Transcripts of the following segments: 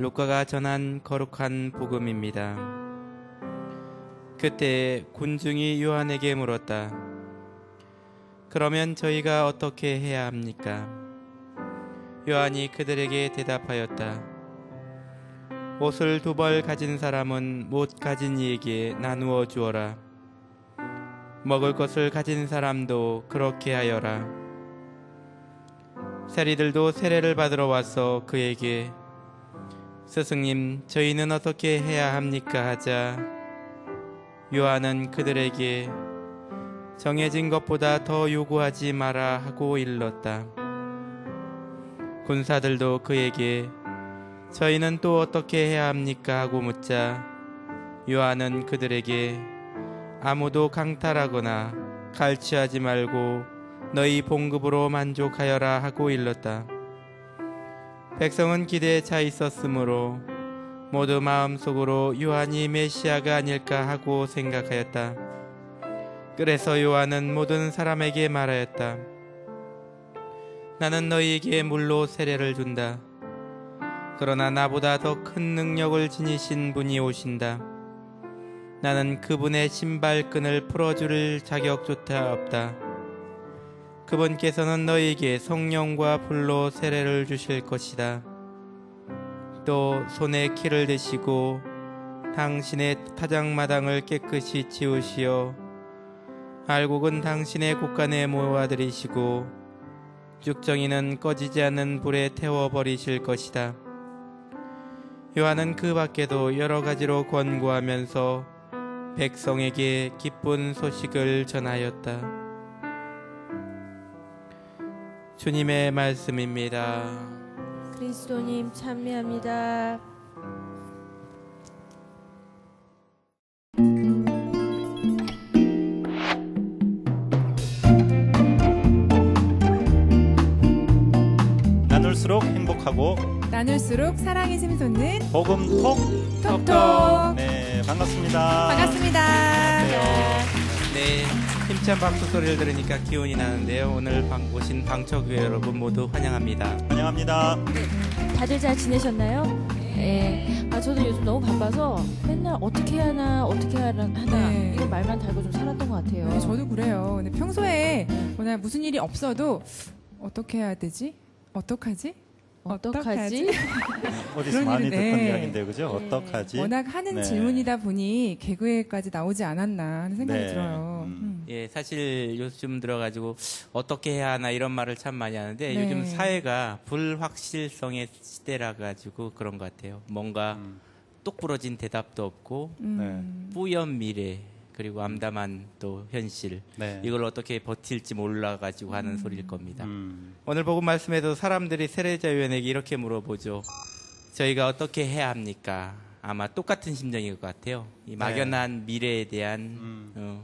루카가 전한 거룩한 복음입니다. 그때 군중이 요한에게 물었다. 그러면 저희가 어떻게 해야 합니까? 요한이 그들에게 대답하였다. 옷을 2벌 가진 사람은 못 가진 이에게 나누어 주어라. 먹을 것을 가진 사람도 그렇게 하여라. 세리들도 세례를 받으러 와서 그에게 스승님, 저희는 어떻게 해야 합니까? 하자 요한은 그들에게 정해진 것보다 더 요구하지 마라 하고 일렀다. 군사들도 그에게 저희는 또 어떻게 해야 합니까? 하고 묻자 요한은 그들에게 아무도 강탈하거나 갈취하지 말고 너희 봉급으로 만족하여라 하고 일렀다. 백성은 기대에 차 있었으므로 모두 마음속으로 요한이 메시아가 아닐까 하고 생각하였다. 그래서 요한은 모든 사람에게 말하였다. 나는 너희에게 물로 세례를 준다. 그러나 나보다 더 큰 능력을 지니신 분이 오신다. 나는 그분의 신발끈을 풀어줄 자격조차 없다. 그분께서는 너희에게 성령과 불로 세례를 주실 것이다. 또 손에 키를 드시고 당신의 타작마당을 깨끗이 치우시어 알곡은 당신의 곳간에 모아들이시고 쭉정이는 꺼지지 않는 불에 태워버리실 것이다. 요한은 그 밖에도 여러 가지로 권고하면서 백성에게 기쁜 소식을 전하였다. 주님의 말씀입니다. 그리스도님 찬미합니다. 나눌수록 행복하고 나눌수록 사랑이 샘솟는 복음톡 톡톡. 네, 반갑습니다. 반갑습니다. 네, 힘찬 박수 소리를 들으니까 기운이 나는데요. 오늘 오신 방초교회 여러분 모두 환영합니다. 환영합니다. 다들 잘 지내셨나요? 네. 저도 요즘 너무 바빠서 맨날 어떻게 하나 네. 이런 말만 달고 좀 살았던 것 같아요. 네, 저도 그래요. 근데 평소에 그냥 무슨 일이 없어도 어떻게 해야 되지? 어떡하지? 어떡하지? 어디서 많이 듣던 네. 이야기인데요, 그죠? 네. 어떡하지? 워낙 하는 네. 질문이다 보니 개그에까지 나오지 않았나 하는 생각이 네. 들어요. 예, 사실 요즘 들어가지고 어떻게 해야 하나 이런 말을 참 많이 하는데 네. 요즘 사회가 불확실성의 시대라 가지고 그런 것 같아요. 뭔가 똑부러진 대답도 없고 뿌연 미래 그리고 암담한 또 현실 네. 이걸 어떻게 버틸지 몰라가지고 하는 소리일 겁니다. 오늘 복음 말씀에도 사람들이 세례자위원에게 이렇게 물어보죠. 저희가 어떻게 해야 합니까? 아마 똑같은 심정일 것 같아요. 이 막연한 미래에 대한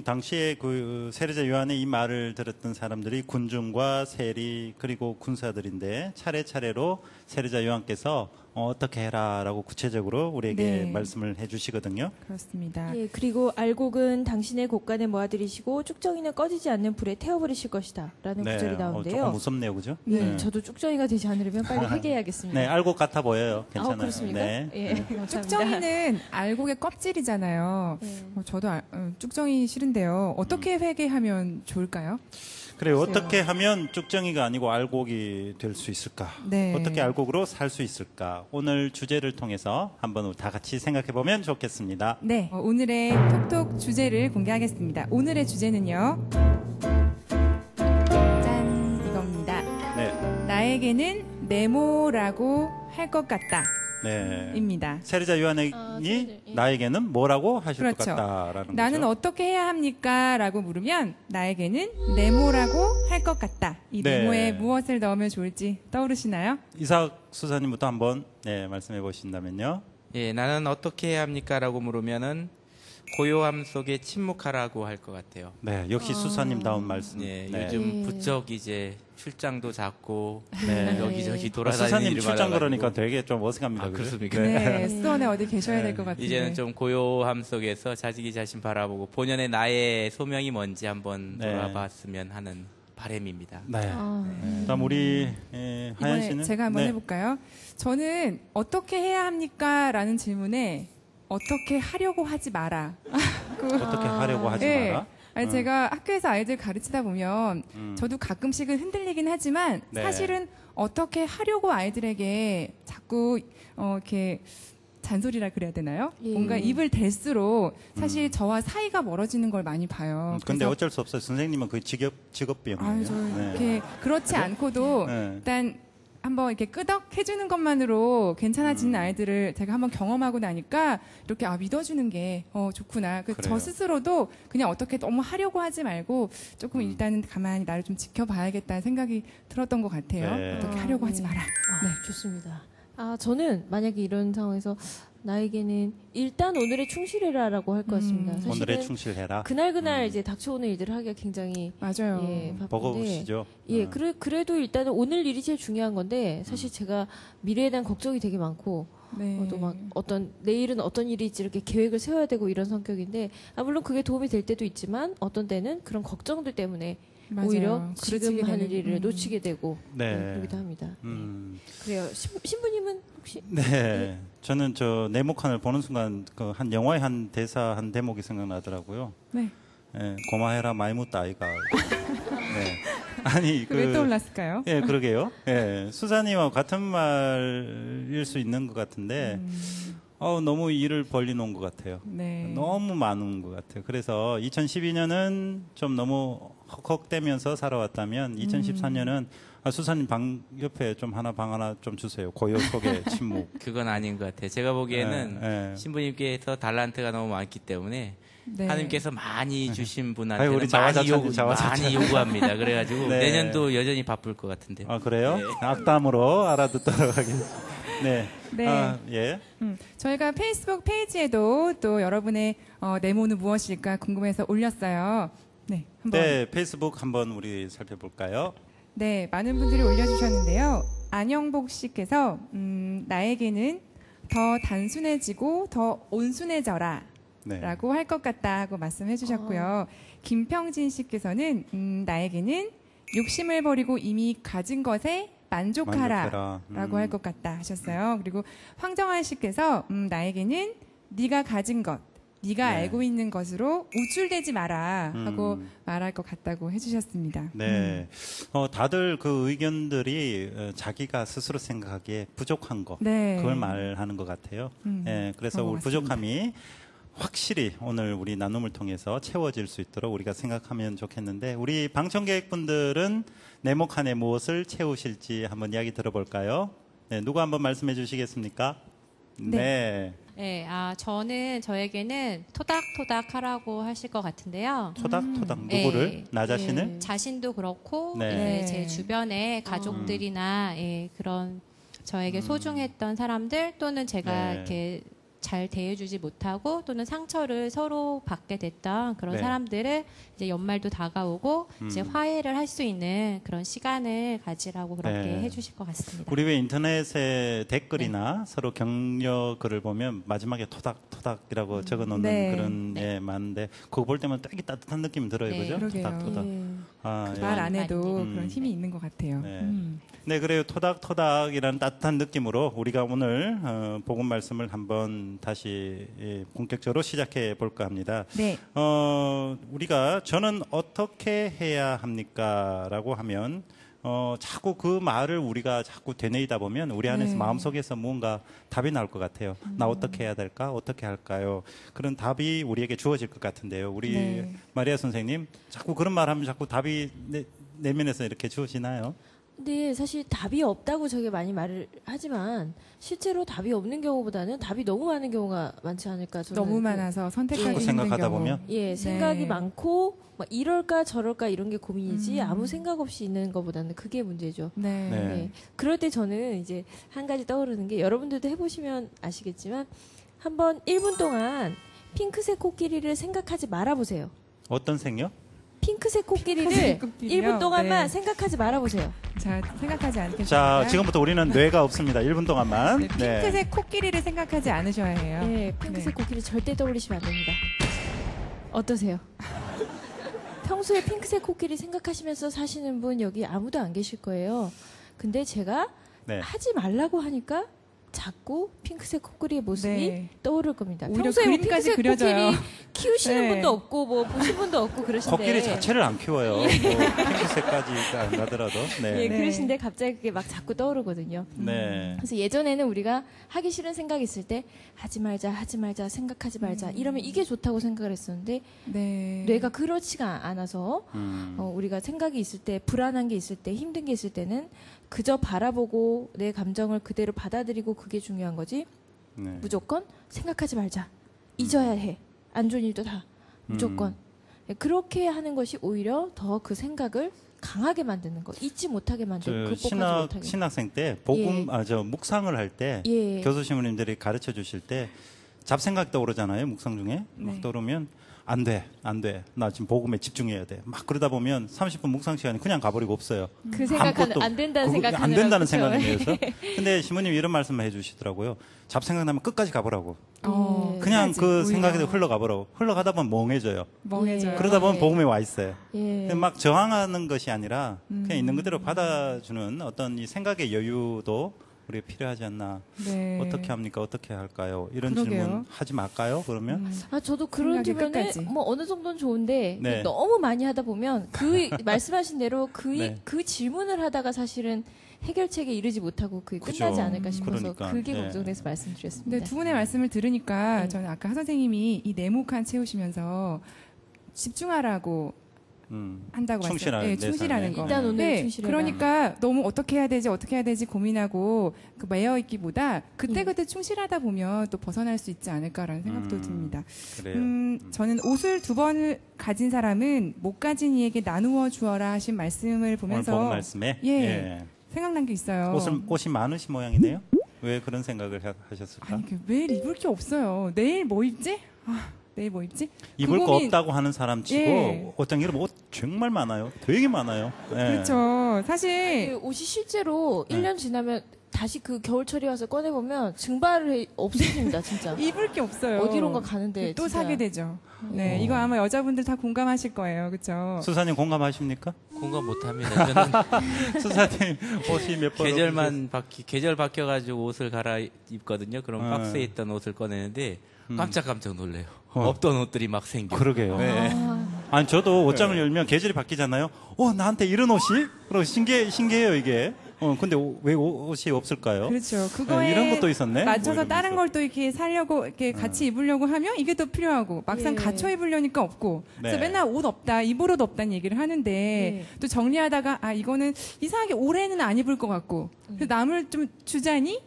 당시에 그 세례자 요한의 이 말을 들었던 사람들이 군중과 세리 그리고 군사들인데 차례차례로 세례자 요한께서 어떻게 해라라고 구체적으로 우리에게 네. 말씀을 해주시거든요. 그렇습니다. 예, 그리고 알곡은 당신의 곳간에 모아들이시고 쭉정이는 꺼지지 않는 불에 태워버리실 것이다 라는 구절이 나오는데요. 조금 무섭네요, 그죠? 네, 저도 쭉정이가 되지 않으려면 빨리 회개해야겠습니다. 네, 알곡 같아 보여요. 괜찮아요. 그렇습니까? 네. 예, 감사합니다. 쭉정이는 알곡의 껍질이잖아요. 저도 쭉정이 싫은데요. 어떻게 회개하면 좋을까요? 그래요. 글쎄요. 어떻게 하면 쭉정이가 아니고 알곡이 될 수 있을까? 네. 어떻게 알곡으로 살 수 있을까? 오늘 주제를 통해서 한번 다 같이 생각해 보면 좋겠습니다. 네, 오늘의 톡톡 주제를 공개하겠습니다. 오늘의 주제는요. 짠, 이겁니다. 네. 나에게는 네모라고 할 것 같다. 네. 입니다. 세례자 요한이 나에게는 뭐라고 하실 그렇죠. 것 같다라는 나는 거죠. 어떻게 해야 합니까? 라고 물으면 나에게는 네모라고 할 것 같다. 이 네. 네모에 무엇을 넣으면 좋을지 떠오르시나요? 이삭 수사님부터 한번 말씀해 보신다면요. 예, 나는 어떻게 해야 합니까? 라고 물으면은 고요함 속에 침묵하라고 할 것 같아요. 네, 역시 수사님다운 말씀. 예, 네. 요즘 부쩍 이제 출장도 잦고 네. 여기저기 돌아다니는 수사님 일이 출장 많아가지고. 그러니까 되게 좀 어색합니다. 아, 그죠? 그렇습니까? 네, 수원에 어디 계셔야 될 것 같은데. 이제는 좀 고요함 속에서 자기 자신 바라보고 본연의 나의 소명이 뭔지 한번 네. 돌아봤으면 하는 바람입니다. 네. 아, 그다음 우리 하연 이번에 씨는 제가 한번 네. 해볼까요? 저는 어떻게 해야 합니까? 라는 질문에 어떻게 하려고 하지 마라. 어떻게 하려고 하지 네. 마라. 아니, 제가 학교에서 아이들 가르치다 보면 저도 가끔씩은 흔들리긴 하지만 네. 사실은 어떻게 하려고 아이들에게 자꾸 이렇게 잔소리라 그래야 되나요? 예. 뭔가 입을 댈수록 사실 저와 사이가 멀어지는 걸 많이 봐요. 근데 그래서 어쩔 수 없어요. 선생님은 그 직업병이에요. 아유, 저 이렇게 그렇지 않고도 네. 일단 한번 이렇게 끄덕 해주는 것만으로 괜찮아지는 아이들을 제가 한번 경험하고 나니까 이렇게 믿어주는 게 좋구나. 저 그래요. 스스로도 그냥 어떻게 너무 하려고 하지 말고 조금 일단은 가만히 나를 좀 지켜봐야겠다는 생각이 들었던 것 같아요. 네. 어떻게 하려고 하지 마라. 네. 좋습니다. 저는 만약에 이런 상황에서 나에게는 일단 오늘에 충실해라라고 할 것 같습니다. 사실은 오늘에 충실해라. 그날 이제 닥쳐오는 일들을 하기가 굉장히 맞아요. 바쁜데 버거우시죠? 예, 그래도 일단은 오늘 일이 제일 중요한 건데 사실 제가 미래에 대한 걱정이 되게 많고 네. 또 막 내일은 어떤 일이 있지 이렇게 계획을 세워야 되고 이런 성격인데 물론 그게 도움이 될 때도 있지만 어떤 때는 그런 걱정들 때문에 맞아요. 오히려 지금 그르치게 할 되는, 일을 놓치게 되고 네. 그러기도 합니다. 음. 그래요. 신부님은 혹시 네. 저는 저 네모칸을 보는 순간 그 한 영화의 한 대사 한 대목이 생각나더라고요. 네. 예, 고마해라 많이 묻다 아이가. 네. 아니 왜 떠올랐을까요? 예, 그러게요. 예, 수사님하고 같은 말일 수 있는 것 같은데, 너무 일을 벌리놓은 것 같아요. 네. 너무 많은 것 같아요. 그래서 2012년은 좀 너무 헉헉대면서 살아왔다면, 2014년은 수사님 방 옆에 방 하나 좀 주세요. 고요 속의 침묵. 그건 아닌 것 같아요. 제가 보기에는 네. 신부님께서 달란트가 너무 많기 때문에 네. 하나님께서 많이 주신 아유, 분한테는 우리 많이 요구합니다. 그래가지고 네. 내년도 여전히 바쁠 것 같은데요. 아, 그래요? 악담으로 알아듣도록 하겠습니다. 네. 네. 예. 저희가 페이스북 페이지에도 또 여러분의 네모는 무엇일까 궁금해서 올렸어요. 네, 한번. 네, 페이스북 한번 우리 살펴볼까요? 네, 많은 분들이 올려주셨는데요. 안영복 씨께서 나에게는 더 단순해지고 더 온순해져라 네. 라고 할 것 같다 하고 말씀해 주셨고요. 김평진 씨께서는 나에게는 욕심을 버리고 이미 가진 것에 만족하라 라고 할 것 같다 하셨어요. 그리고 황정환 씨께서 나에게는 네가 가진 것, 네가 네. 알고 있는 것으로 우쭐대지 마라 하고 말할 것 같다고 해주셨습니다. 네. 다들 그 의견들이 자기가 스스로 생각하기에 부족한 거. 네. 그걸 말하는 것 같아요. 예, 그래서 그런 것 우리 부족함이 확실히 오늘 우리 나눔을 통해서 채워질 수 있도록 우리가 생각하면 좋겠는데 우리 방청객분들은 네모칸에 무엇을 채우실지 한번 이야기 들어볼까요? 네, 누구 한번 말씀해 주시겠습니까? 네. 네, 저에게는 토닥토닥 하라고 하실 것 같은데요. 토닥토닥 누구를? 네. 나 자신을? 자신도 그렇고, 네. 예, 제 주변의 가족들이나, 그런 저에게 소중했던 사람들 또는 제가 네. 이렇게 잘 대해주지 못하고 또는 상처를 서로 받게 됐던 그런 네. 사람들을 이제 연말도 다가오고 이제 화해를 할 수 있는 그런 시간을 가지라고 그렇게 네. 해주실 것 같습니다. 우리 왜 인터넷에 댓글이나 서로 격려 글을 보면 마지막에 토닥토닥이라고 적어 놓는 네. 그런 예, 많은데 그거 볼 때면 되게 따뜻한 느낌이 들어요. 네. 그죠? 그러게요. 토닥토닥. 예. 아, 예. 말 안 해도 음. 그런 힘이 있는 것 같아요. 네. 네, 그래요. 토닥토닥이라는 따뜻한 느낌으로 우리가 오늘 복음 말씀을 한번 다시 본격적으로 시작해 볼까 합니다. 네. 우리가 저는 어떻게 해야 합니까? 라고 하면 자꾸 그 말을 우리가 자꾸 되뇌이다 보면 우리 안에서 네. 마음속에서 무언가 답이 나올 것 같아요. 나 어떻게 해야 될까? 어떻게 할까요? 그런 답이 우리에게 주어질 것 같은데요. 우리 네. 마리아 선생님 자꾸 그런 말 하면 자꾸 답이 내면에서 이렇게 주어지나요? 근데 사실 답이 없다고 저게 많이 말을 하지만 실제로 답이 없는 경우보다는 답이 너무 많은 경우가 많지 않을까 저는 너무 많아서 선택하기 힘든 생각하다 경우. 보면? 예 생각이 네. 많고 막 이럴까 저럴까 이런 게 고민이지 아무 생각 없이 있는 것보다는 그게 문제죠. 네. 네. 예. 그럴 때 저는 이제 한 가지 떠오르는 게 여러분들도 해보시면 아시겠지만 한번 1분 동안 핑크색 코끼리를 생각하지 말아보세요. 어떤 생요? 핑크색 코끼리를 핑크색 코끼리요? 1분 동안만 네. 생각하지 말아보세요. 자, 생각하지 않겠습니다. 자, 지금부터 우리는 뇌가 없습니다. 1분 동안만. 네, 핑크색 코끼리를 생각하지 않으셔야 해요. 예, 핑크색 네. 코끼리 절대 떠올리시면 안 됩니다. 어떠세요? 평소에 핑크색 코끼리 생각하시면서 사시는 분 여기 아무도 안 계실 거예요. 근데 제가 네. 하지 말라고 하니까 자꾸 핑크색 코끼리의 모습이 네. 떠오를 겁니다. 오히려 평소에 뭐 그림까지 핑크색 그려져요. 코끼리 키우시는 네. 분도 없고 뭐 보신 분도 없고 그러신데 코끼리 자체를 안 키워요. 뭐 핑크색까지 안 가더라도. 네. 예, 네. 그러신데 갑자기 그게 막 자꾸 떠오르거든요. 네. 그래서 예전에는 우리가 하기 싫은 생각이 있을 때 하지 말자, 생각하지 말자 이러면 이게 좋다고 생각을 했었는데 네. 뇌가 그렇지가 않아서 우리가 생각이 있을 때 불안한 게 있을 때 힘든 게 있을 때는 그저 바라보고 내 감정을 그대로 받아들이고 그게 중요한 거지 네. 무조건 생각하지 말자 잊어야 해 안 좋은 일도 다 무조건 그렇게 하는 것이 오히려 더 그 생각을 강하게 만드는 거 잊지 못하게 만드는 극복하지 못하게 신학생 때 복음 예. 묵상을 할 때 예. 교수 신부님들이 가르쳐 주실 때 잡생각 떠오르잖아요. 묵상 중에 막 네. 떠오르면 안 돼. 나 지금 복음에 집중해야 돼. 막 그러다 보면 30분 묵상 시간이 그냥 가버리고 없어요. 그 생각하는 아무것도 안 된다는 그거 생각하느라 안 된다는 그쵸? 생각에 대해서. 근데 신부님이 이런 말씀을 해주시더라고요. 잡생각 나면 끝까지 가보라고. 예. 그냥 끝까지, 그 오히려. 생각에 흘러가보라고. 흘러가다 보면 멍해져요. 멍해져요. 예. 그러다 보면 예. 복음에 와 있어요. 예. 막 저항하는 것이 아니라 그냥 있는 그대로 받아주는 어떤 이 생각의 여유도 우리가 필요하지 않나. 네. 어떻게 합니까? 어떻게 할까요? 이런 그러게요. 질문 하지 말까요? 그러면 아 저도 그런 생각이 주변에 끝까지. 뭐 어느 정도는 좋은데 네. 너무 많이 하다 보면 그 말씀하신 대로 네. 그 질문을 하다가 사실은 해결책에 이르지 못하고 그게 그죠. 끝나지 않을까 싶어서 그러니까, 그게 예. 걱정돼서 말씀드렸습니다. 근데 두 분의 말씀을 들으니까 네. 저는 아까 하 선생님이 이 네모칸 채우시면서 집중하라고 한다고 충실하는 말씀, 충실하는 네, 거. 일단 오늘 네, 충실해라. 그러니까 너무 어떻게 해야 되지 고민하고 그 매여 있기보다 그때 충실하다 보면 또 벗어날 수 있지 않을까라는 생각도 듭니다. 그래요. 저는 옷을 두 번을 가진 사람은 못 가진 이에게 나누어 주어라 하신 말씀을 오늘 보면서 복음 말씀에 예. 생각난 게 있어요. 옷이 많으신 모양이네요. 왜 그런 생각을 하셨을까? 아니, 매일 입을 게 없어요. 내일 뭐 입지? 내일 뭐 입지? 입을 그 거 고민- 없다고 하는 사람 치고 예. 어떤 이름 옷 정말 많아요. 되게 많아요. 예. 그렇죠. 그 사실 옷이 실제로 네. 1년 지나면 다시 그 겨울철이 와서 꺼내보면 증발을 없어집니다, 진짜. 입을 게 없어요. 어디론가 가는데 또 진짜. 사게 되죠. 네, 이거 아마 여자분들 다 공감하실 거예요. 그렇죠? 수사님 공감하십니까? 공감 못합니다. 저는 수사님 옷이 몇 번? 계절 바뀌어가지고 옷을 갈아입거든요. 그럼 박스에 있던 옷을 꺼내는데 깜짝 놀래요. 없던 옷들이 막 생겨. 그러게요. 아니 저도 옷장을 열면 계절이 바뀌잖아요. 나한테 이런 옷이? 그리고 신기해요 이게. 근데 왜 옷이 없을까요? 그렇죠. 그거에 이런 것도 있었네. 맞춰서 뭐 다른 이러면서. 걸 또 이렇게 살려고 이렇게 같이 입으려고 하면 이게 또 필요하고 막상 예. 갖춰 입으려니까 없고 그래서 네. 맨날 옷 없다 입을 옷 없다는 얘기를 하는데 네. 또 정리하다가 이거는 이상하게 올해는 안 입을 것 같고 그래서 남을 좀 주자니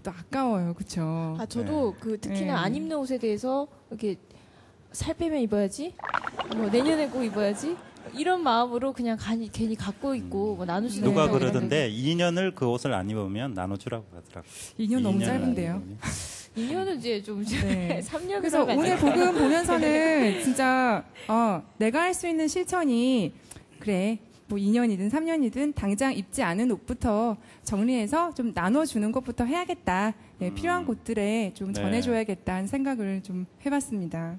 또 아까워요. 그렇죠? 아 저도 그 특히나 네. 안 입는 옷에 대해서 이렇게 살 빼면 입어야지, 뭐 내년에 꼭 입어야지 이런 마음으로 그냥 괜히 갖고 있고 뭐 나누지도 누가 못하고 그러던데 2년을 그 옷을 안 입으면 나눠주라고 하더라고. 2년 너무 2년을 안 짧은데요. 입으면. 2년은 이제 좀 네. 3년으로 그래서 오늘 복음 보면서는 진짜 내가 할 수 있는 실천이 그래 뭐 2년이든 3년이든 당장 입지 않은 옷부터 정리해서 좀 나눠주는 것부터 해야겠다. 네, 필요한 곳들에 좀 네. 전해줘야겠다는 생각을 좀 해봤습니다.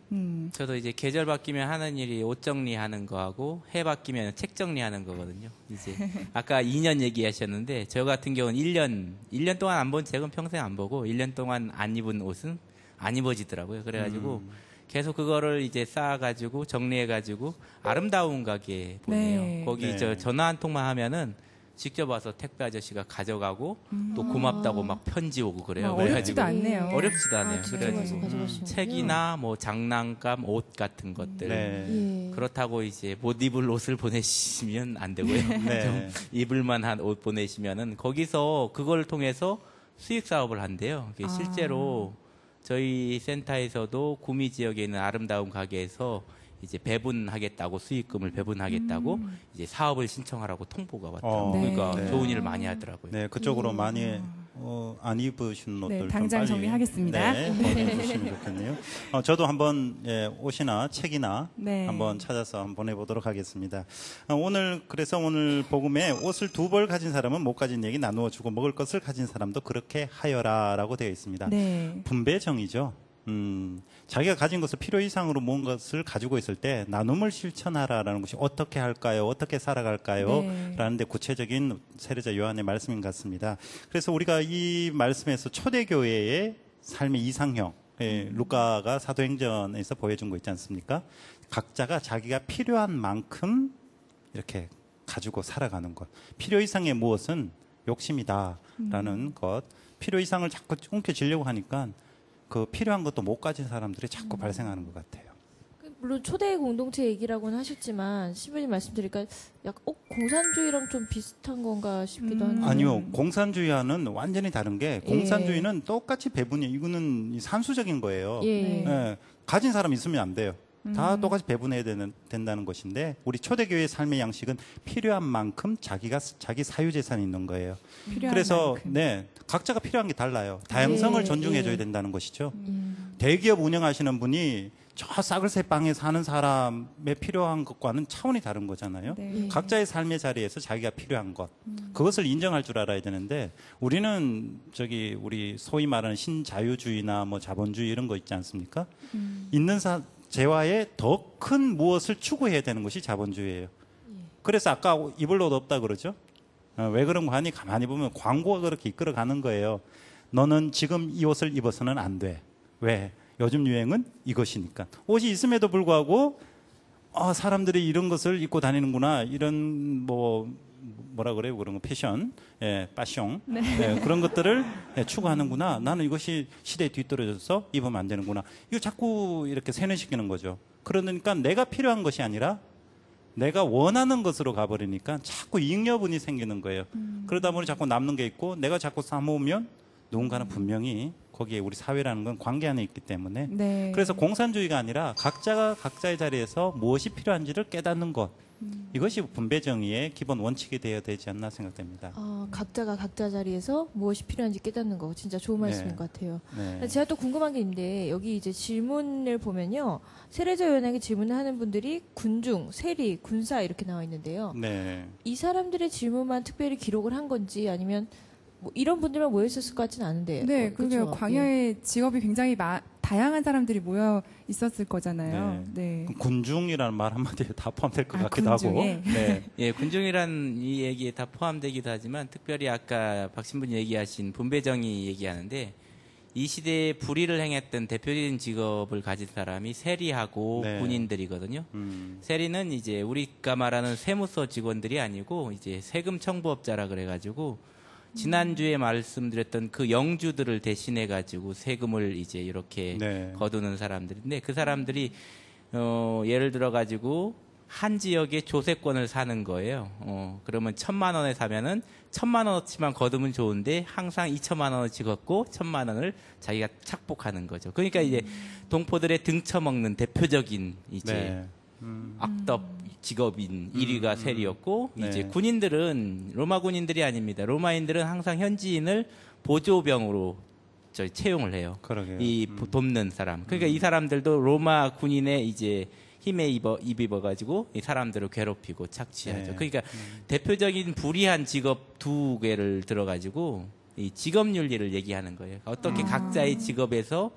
저도 이제 계절 바뀌면 하는 일이 옷 정리하는 거하고 해 바뀌면 책 정리하는 거거든요. 이제 아까 2년 얘기하셨는데 저 같은 경우는 1년 동안 안 본 책은 평생 안 보고 1년 동안 안 입은 옷은 안 입어지더라고요. 그래가지고 계속 그거를 이제 쌓아가지고 정리해가지고 아름다운 가게에 보내요. 네. 거기 네. 저 전화 한 통만 하면은 직접 와서 택배 아저씨가 가져가고 또 고맙다고 막 편지 오고 그래요. 어렵지도 않네요. 어렵지도 않아요. 직접 와서 가져가시는군요. 책이나 뭐 장난감, 옷 같은 것들. 네. 예. 그렇다고 이제 못 입을 옷을 보내시면 안 되고요. 네. 좀 입을 만한 옷 보내시면은 거기서 그걸 통해서 수익 사업을 한대요. 그게 실제로 저희 센터에서도 구미 지역에 있는 아름다운 가게에서 이제 배분하겠다고 수익금을 배분하겠다고 이제 사업을 신청하라고 통보가 왔더라고요. 네. 그러니까 네. 좋은 일을 많이 하더라고요. 네, 그쪽으로 많이 안 입으신 옷들 좀 당장 빨리, 정리하겠습니다. 네, 보내주시면 좋겠네요. 저도 한번 옷이나 책이나 네. 한번 찾아서 한번 보내보도록 하겠습니다. 그래서 오늘 복음에 옷을 2벌 가진 사람은 못 가진 얘기 나누어 주고 먹을 것을 가진 사람도 그렇게 하여라라고 되어 있습니다. 네. 분배정이죠. 자기가 가진 것을 필요 이상으로 모은 것을 가지고 있을 때 나눔을 실천하라라는 것이 어떻게 할까요? 어떻게 살아갈까요? 네. 라는 데 구체적인 세례자 요한의 말씀인 것 같습니다. 그래서 우리가 이 말씀에서 초대교회의 삶의 이상형, 루카가 사도행전에서 보여준 거 있지 않습니까? 각자가 자기가 필요한 만큼 이렇게 가지고 살아가는 것. 필요 이상의 무엇은 욕심이다라는 것. 필요 이상을 자꾸 움켜쥐려고 하니까 그 필요한 것도 못 가진 사람들이 자꾸 발생하는 것 같아요. 물론 초대 공동체 얘기라고는 하셨지만 시부님 말씀드리니까 약간 공산주의랑 좀 비슷한 건가 싶기도 한데. 아니요. 공산주의와는 완전히 다른 게 공산주의는 똑같이 배분이 이거는 산수적인 거예요. 예. 예, 가진 사람 있으면 안 돼요. 다 똑같이 배분해야 된다는 것인데 우리 초대교회의 삶의 양식은 필요한 만큼 자기 사유재산이 있는 거예요. 그래서 만큼. 네, 각자가 필요한 게 달라요. 다양성을 예, 존중해줘야 예. 된다는 것이죠. 대기업 운영하시는 분이 저 싸글새 빵에 사는 사람의 필요한 것과는 차원이 다른 거잖아요. 네. 예. 각자의 삶의 자리에서 자기가 필요한 것, 그것을 인정할 줄 알아야 되는데 우리는 우리 소위 말하는 신자유주의나 뭐 자본주의 이런 거 있지 않습니까? 있는 재화에 더 큰 무엇을 추구해야 되는 것이 자본주의예요. 그래서 아까 입을 옷 없다 그러죠. 왜 그런 거 하니 가만히 보면 광고가 그렇게 이끌어가는 거예요. 너는 지금 이 옷을 입어서는 안 돼. 왜? 요즘 유행은 이것이니까. 옷이 있음에도 불구하고 사람들이 이런 것을 입고 다니는구나. 이런 뭐라 그래요? 그런 거 패션, 빠숑, 그런 것들을 추구하는구나. 나는 이것이 시대에 뒤떨어져서 입으면 안 되는구나. 이거 자꾸 이렇게 세뇌시키는 거죠. 그러니까 내가 필요한 것이 아니라 내가 원하는 것으로 가버리니까 자꾸 잉여분이 생기는 거예요. 그러다 보니 자꾸 남는 게 있고 내가 자꾸 쌓아모으면 누군가는 분명히 거기에 우리 사회라는 건 관계 안에 있기 때문에 네. 그래서 공산주의가 아니라 각자가 각자의 자리에서 무엇이 필요한지를 깨닫는 것 이것이 분배정의의 기본 원칙이 되어야 되지 않나 생각됩니다. 각자가 각자 자리에서 무엇이 필요한지 깨닫는 거 진짜 좋은 말씀인 네. 것 같아요. 네. 제가 또 궁금한 게 있는데 여기 이제 질문을 보면요. 세례자 요한에게 질문을 하는 분들이 군중, 세리, 군사 이렇게 나와 있는데요. 네. 이 사람들의 질문만 특별히 기록을 한 건지 아니면 뭐 이런 분들만 모여 있었을 것 같지는 않은데. 네, 그게 그쵸? 광야에 직업이 굉장히 다양한 사람들이 모여 있었을 거잖아요. 네. 군중이라는 말 한마디에 다 포함될 것 같기도 군중에. 하고. 네. 예, 군중이란 이 얘기에 다 포함되기도 하지만 특별히 아까 박 신부님 얘기하신 분배정의 얘기하는데 이 시대에 불의를 행했던 대표적인 직업을 가진 사람이 세리하고 네. 군인들이거든요. 세리는 이제 우리가 말하는 세무서 직원들이 아니고 이제 세금 청부업자라 그래가지고 지난주에 말씀드렸던 그 영주들을 대신해 가지고 세금을 이제 이렇게 네. 거두는 사람들인데 그 사람들이 예를 들어 가지고 한 지역의 조세권을 사는 거예요. 그러면 1,000만 원에 사면은 1,000만 원어치만 거두면 좋은데 항상 2,000만 원어치 걷고 1,000만 원을 자기가 착복하는 거죠. 그러니까 이제 동포들의 등쳐먹는 대표적인 이제 네. 악덕 직업인 1위가 세리였고 네. 이제 군인들은 로마 군인들이 아닙니다. 로마인들은 항상 현지인을 보조병으로 채용을 해요. 그러게요. 이 돕는 사람. 그러니까 이 사람들도 로마 군인의 이제 힘에 입어가지고 이 사람들을 괴롭히고 착취하죠. 네. 그러니까 대표적인 불의한 직업 두 개를 들어가지고 이 직업 윤리를 얘기하는 거예요. 어떻게 각자의 직업에서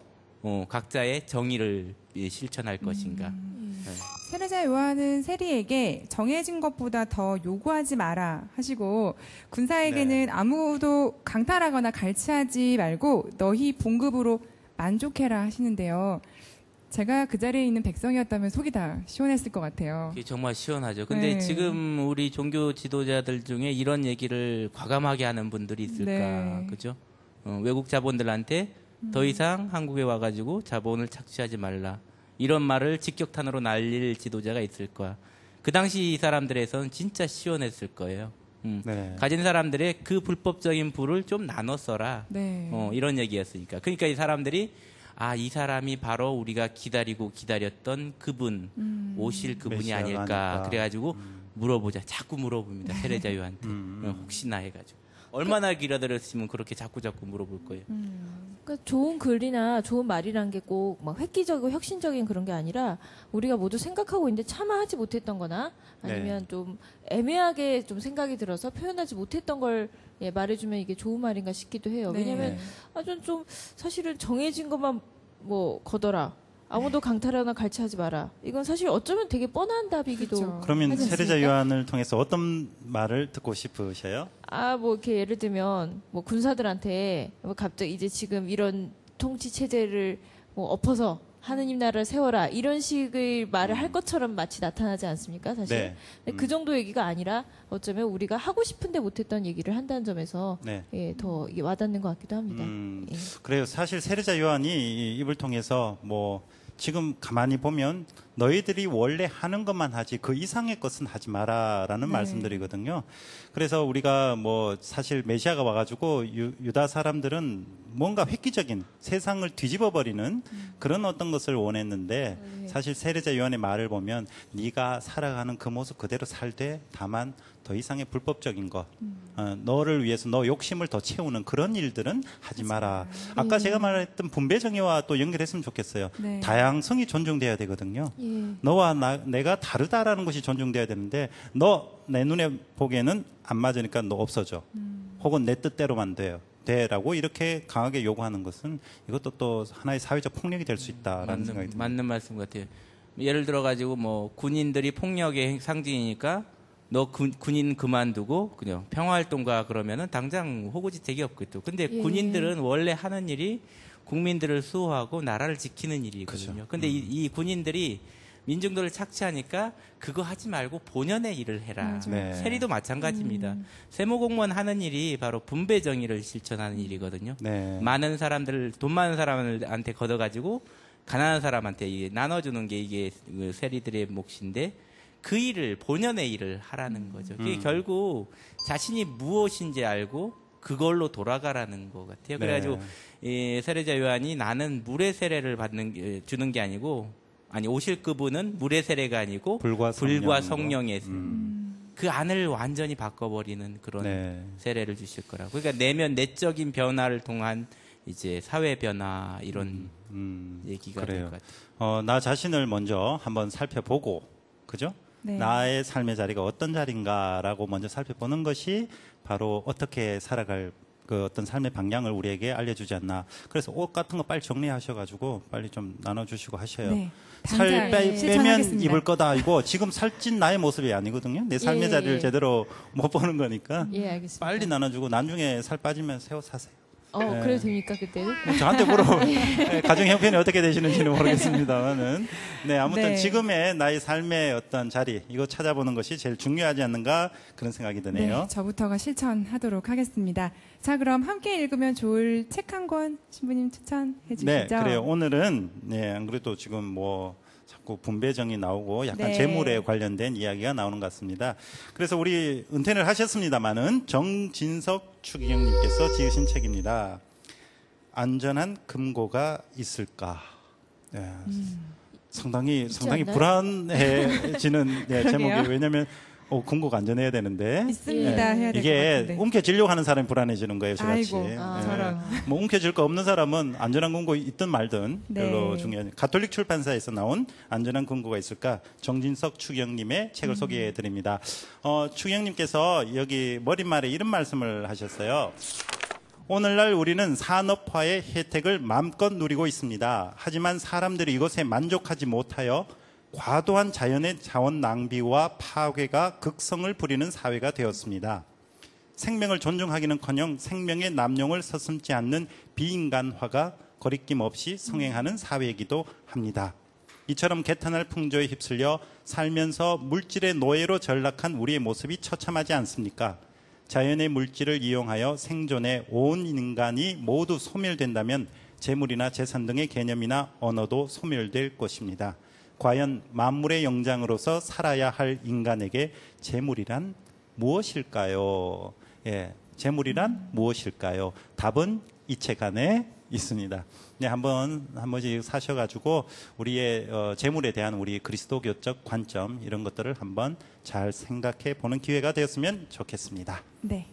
각자의 정의를 실천할 것인가. 네. 세례자 요한은 세리에게 정해진 것보다 더 요구하지 마라 하시고 군사에게는 아무도 강탈하거나 갈취하지 말고 너희 봉급으로 만족해라 하시는데요. 제가 그 자리에 있는 백성이었다면 속이 다 시원했을 것 같아요. 그게 정말 시원하죠. 근데 네. 지금 우리 종교 지도자들 중에 이런 얘기를 과감하게 하는 분들이 있을까, 네. 그죠? 외국 자본들한테 더 이상 한국에 와가지고 자본을 착취하지 말라. 이런 말을 직격탄으로 날릴 지도자가 있을 거야. 그 당시 이 사람들에서는 진짜 시원했을 거예요. 네. 가진 사람들의 그 불법적인 부를 좀 나눠 써라. 네. 이런 얘기였으니까. 그러니까 이 사람들이 이 사람이 바로 우리가 기다렸던 그분, 오실 그분이 메시아가 아닐까. 아닐까. 그래가지고 물어보자. 자꾸 물어봅니다. 세례자 요한테. 혹시나 해가지고. 얼마나 기다렸으면 그렇게 자꾸 물어볼 거예요. 그러니까 좋은 글이나 좋은 말이란 게 꼭 막 획기적이고 혁신적인 그런 게 아니라 우리가 모두 생각하고 있는데 차마 하지 못했던 거나 아니면 좀 애매하게 좀 생각이 들어서 표현하지 못했던 걸 말해주면 이게 좋은 말인가 싶기도 해요. 네. 왜냐면 전 좀 사실은 정해진 것만 뭐 거둬라. 아무도 강탈하거나 갈취하지 마라. 이건 사실 어쩌면 되게 뻔한 답이기도. 그렇죠. 그러면 하지 세례자 않습니까? 요한을 통해서 어떤 말을 듣고 싶으셔요? 뭐 이렇게 예를 들면 뭐 군사들한테 뭐 갑자기 이제 지금 이런 통치 체제를 뭐 엎어서 하느님 나라를 세워라 이런 식의 말을 할 것처럼 마치 나타나지 않습니까, 사실? 네. 근데 그 정도 얘기가 아니라 어쩌면 우리가 하고 싶은데 못했던 얘기를 한다는 점에서 네. 더 이게 와닿는 것 같기도 합니다. 예. 그래요. 사실 세례자 요한이 이 입을 통해서 뭐 지금 가만히 보면 너희들이 원래 하는 것만 하지 그 이상의 것은 하지 마라라는 네. 말씀들이거든요. 그래서 우리가 뭐 사실 메시아가 와가지고 유다 사람들은 뭔가 획기적인 세상을 뒤집어 버리는 그런 어떤 것을 원했는데 사실 세례자 요한의 말을 보면 네가 살아가는 그 모습 그대로 살되 다만 더 이상의 불법적인 것, 너를 위해서 너 욕심을 더 채우는 그런 일들은 하지 마라. 아까 제가 말했던 분배 정의와 또 연결했으면 좋겠어요. 네. 다양성이 존중돼야 되거든요. 예. 너와 내가 다르다라는 것이 존중돼야 되는데 너 내 눈에 보기에는 안 맞으니까 너 없어져. 혹은 내 뜻대로만 돼라고 이렇게 강하게 요구하는 것은 이것도 또 하나의 사회적 폭력이 될 수 있다라는 생각이 듭니다. 맞는 말씀 같아요. 예를 들어 가지고 뭐 군인들이 폭력의 상징이니까 너 군인 그만두고 그냥 평화활동가 그러면은 당장 호구지책이 없겠죠. 근데 예. 군인들은 원래 하는 일이 국민들을 수호하고 나라를 지키는 일이거든요. 그렇죠. 근데 이 군인들이 민중들을 착취하니까 그거 하지 말고 본연의 일을 해라. 맞아요. 네. 세리도 마찬가지입니다. 세무공무원 하는 일이 바로 분배 정의를 실천하는 일이거든요. 네. 많은 사람들, 돈 많은 사람한테 걷어가지고 가난한 사람한테 이게 나눠주는 게 이게 그 세리들의 몫인데 그 일을, 본연의 일을 하라는 거죠. 그게 결국 자신이 무엇인지 알고 그걸로 돌아가라는 것 같아요. 그래가지고 이 세례자 요한이 나는 물의 세례를 주는 게 아니고 오실 그분은 물의 세례가 아니고 불과 성령의 그 안을 완전히 바꿔버리는 그런 네. 세례를 주실 거라고. 그러니까 내적인 변화를 통한 이제 사회 변화 이런 얘기가 될 그래요. 것 같아요. 나 자신을 먼저 한번 살펴보고, 그죠? 네. 나의 삶의 자리가 어떤 자리인가라고 먼저 살펴보는 것이 바로 어떻게 살아갈 그 어떤 삶의 방향을 우리에게 알려주지 않나. 그래서 옷 같은 거 빨리 정리하셔가지고 빨리 좀 나눠주시고 하셔요. 네. 살 당장 빼면 실천하겠습니다. 입을 거다. 이거 지금 살찐 나의 모습이 아니거든요. 내 삶의 예, 자리를 예. 제대로 못 보는 거니까 예, 알겠습니다. 빨리 나눠주고 나중에 살 빠지면 새 옷 사세요. 그래도 됩니까, 그때는? 저한테 물어 가정 형편이 어떻게 되시는지는 모르겠습니다만은 네 아무튼 네. 지금의 나의 삶의 어떤 자리 이거 찾아보는 것이 제일 중요하지 않는가 그런 생각이 드네요. 네, 저부터가 실천하도록 하겠습니다. 자, 그럼 함께 읽으면 좋을 책 한 권 신부님 추천해 주시죠. 네, 그래요. 오늘은 안 그래도 지금 뭐 자꾸 분배정이 나오고 약간 네. 재물에 관련된 이야기가 나오는 것 같습니다. 그래서 우리 은퇴를 하셨습니다마는 정진석 추기경님께서 지으신 책입니다. 안전한 금고가 있을까? 네. 상당히 않나요? 불안해지는 그러게요. 제목이 왜냐하면 금고가 안전해야 되는데 있습니다. 해야 될 것 이게 같은데. 움켜쥐려고 하는 사람이 불안해지는 거예요, 저같이. 아이고, 저런. 뭐 움켜질 거 없는 사람은 안전한 금고 있든 말든 별로 네. 중요한. 가톨릭 출판사에서 나온 안전한 금고가 있을까? 정진석 추경님의 책을 소개해 드립니다. 추경님께서 여기 머릿말에 이런 말씀을 하셨어요. 오늘날 우리는 산업화의 혜택을 마음껏 누리고 있습니다. 하지만 사람들이 이것에 만족하지 못하여 과도한 자연의 자원 낭비와 파괴가 극성을 부리는 사회가 되었습니다. 생명을 존중하기는커녕 생명의 남용을 서슴지 않는 비인간화가 거리낌 없이 성행하는 사회이기도 합니다. 이처럼 개탄할 풍조에 휩쓸려 살면서 물질의 노예로 전락한 우리의 모습이 처참하지 않습니까? 자연의 물질을 이용하여 생존해 온 인간이 모두 소멸된다면 재물이나 재산 등의 개념이나 언어도 소멸될 것입니다. 과연 만물의 영장으로서 살아야 할 인간에게 재물이란 무엇일까요? 재물이란 무엇일까요? 답은 이 책 안에 있습니다. 네, 한 번씩 사셔가지고 우리의 재물에 대한 우리 그리스도교적 관점 이런 것들을 한번 잘 생각해 보는 기회가 되었으면 좋겠습니다. 네.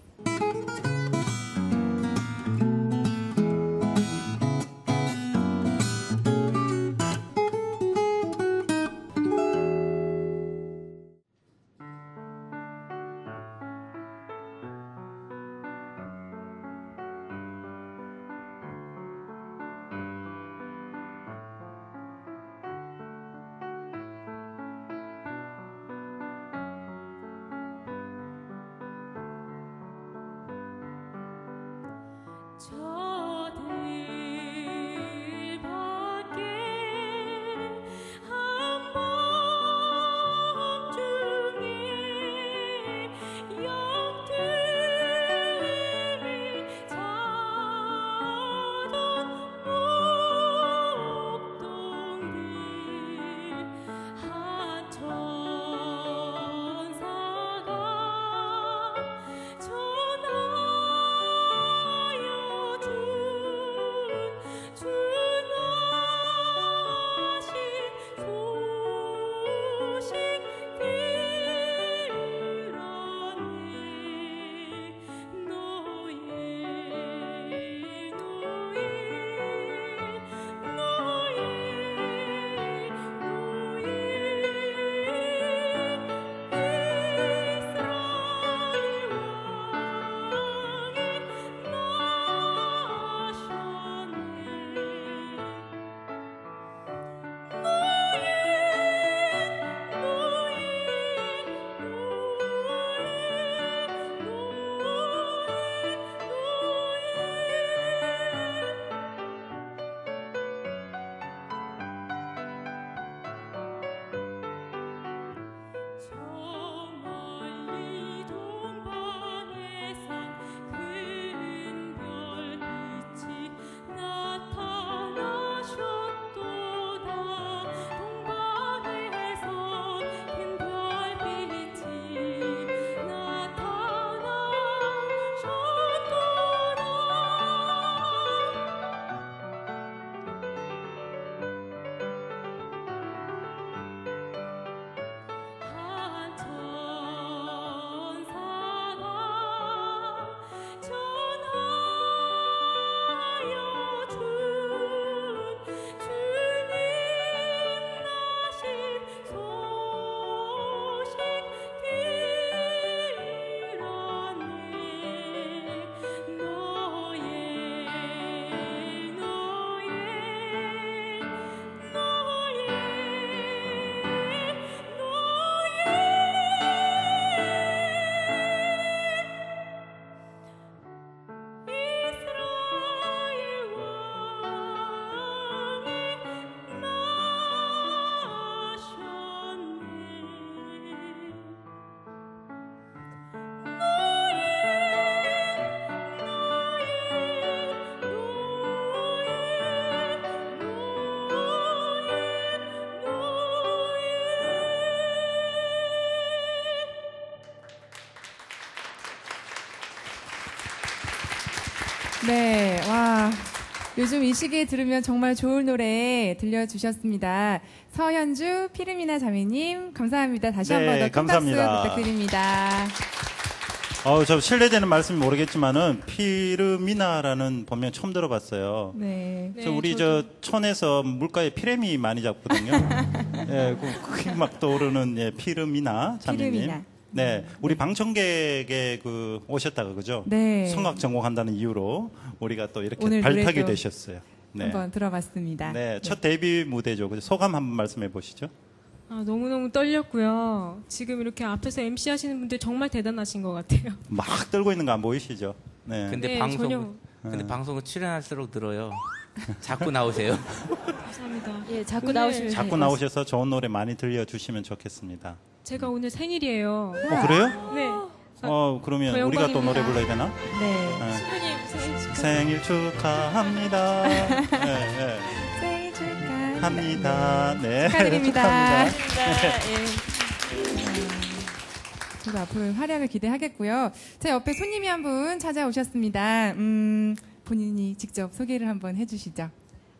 네, 와. 요즘 이 시기에 들으면 정말 좋은 노래 들려주셨습니다. 서현주, 피르미나 자매님, 감사합니다. 다시 네, 한 번 더 큰 박수 감사합니다. 부탁드립니다. 저 실례되는 말씀이 모르겠지만은 피르미나라는 본명 처음 들어봤어요. 네. 우리 저 촌에서 물가에 피레미 많이 잡거든요. 예, 그게 막 떠오르는 예, 피르미나 자매님. 피르미나. 네, 우리 방청객에 오셨다가 그죠? 네. 성악 전공한다는 이유로 우리가 또 이렇게 오늘 발탁이 노래도 되셨어요. 네. 한번 들어봤습니다. 네, 첫 데뷔 무대죠. 그죠? 소감 한번 말씀해 보시죠. 너무너무 떨렸고요. 지금 이렇게 앞에서 MC 하시는 분들 정말 대단하신 것 같아요. 막 떨고 있는 거 안 보이시죠? 네. 근데 네, 전혀. 방송은 출연할수록 늘어요. 자꾸 나오세요. 감사합니다. 예, 자꾸 오늘 나오시면 자꾸 나오셔서 좋은 노래 많이 들려주시면 좋겠습니다. 제가 오늘 생일이에요. 그래요? 네. 그러면 더 우리가 또 영광입니다. 노래 불러야 되나? 네. 신부님 생일 축하. 생일 축하합니다. 네, 생일 축하합니다. 합니다. 네. 축하드립니다. 예. 저도 앞으로 활약을 기대하겠고요. 제 옆에 손님이 한 분 찾아오셨습니다. 본인이 직접 소개를 한번 해주시죠.